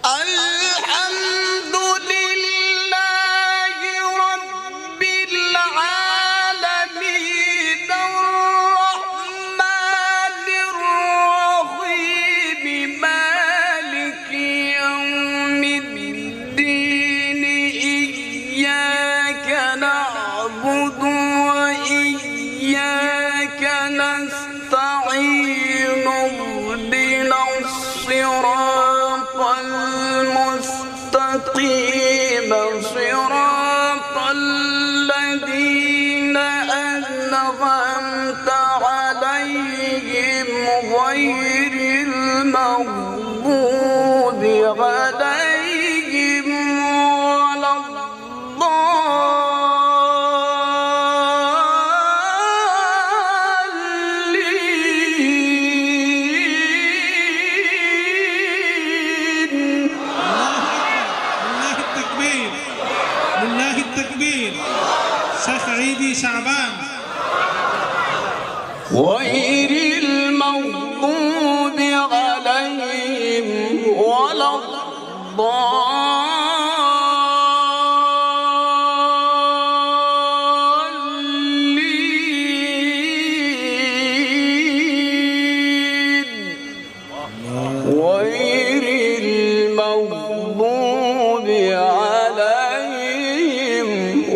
الحمد لله رب العالمين الرحمن الرحيم مالك يوم الدين إياك نعبد وإياك نستعين اهدنا الصراط المستقيم صراط الذين أنعمت عليهم غير المغضوب عليهم ولا لله التكبير. شيخ عيدي شعبان. غير المغضوب عليهم ولا الضالين غير المغضوب عليهم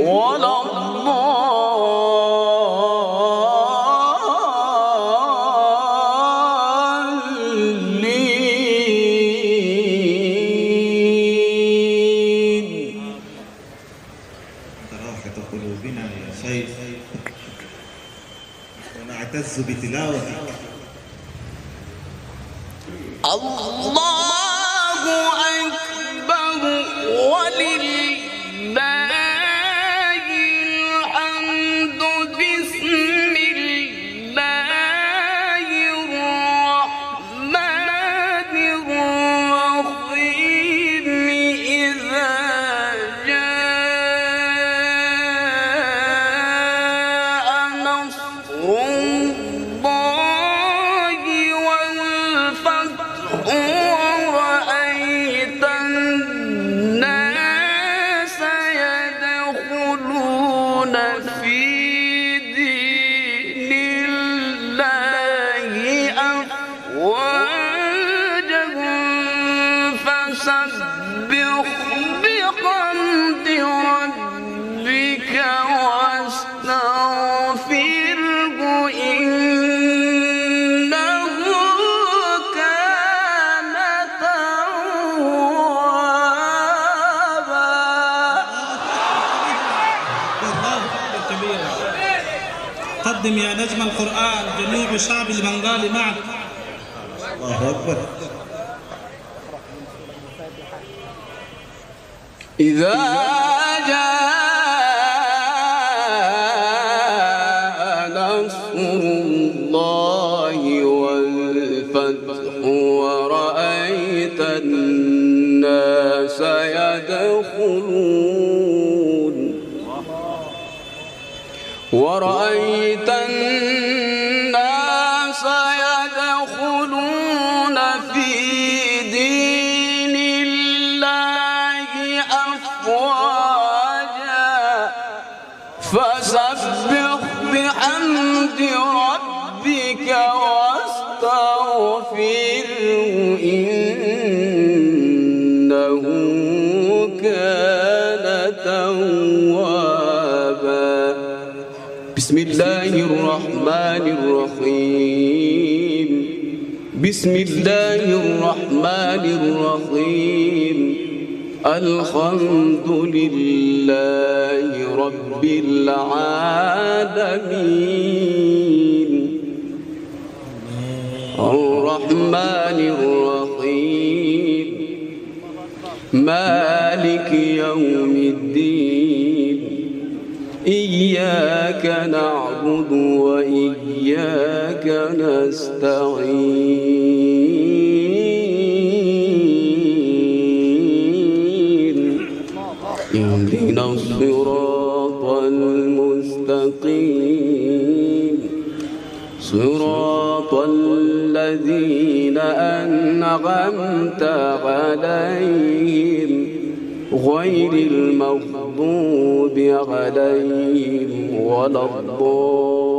ولا الضالين. راحة قلوبنا يا شيخ ونعتز بتلاوتك. الله أكبر ولله الحمد. بسم الله الرحمن الرحيم إذا جاء نصر الله والفتح ورأيت الناس يدخلون في دين الله أفواجا فسبح بحمد ربك واستغفره إنه كان توابا. الله كبيرا. قدم يا نجم القرآن جميع شعب البنغال معك. الله أكبر. إذا جاء نصر الله والفتح ورأيت الناس يدخلون في دين الله أفواجا فسبح بحمد ربك واستغفره إنه كان توابا. بسم الله الرحمن الرحيم. بسم الله الرحمن الرحيم. الحمد لله رب العالمين الرحمن الرحيم مالك يوم الدين إياك نعبد وإياك نستعين اهدنا الصراط المستقيم صراط الذين أنعمت عليهم غير المغضوب عليهم ولا الضالين.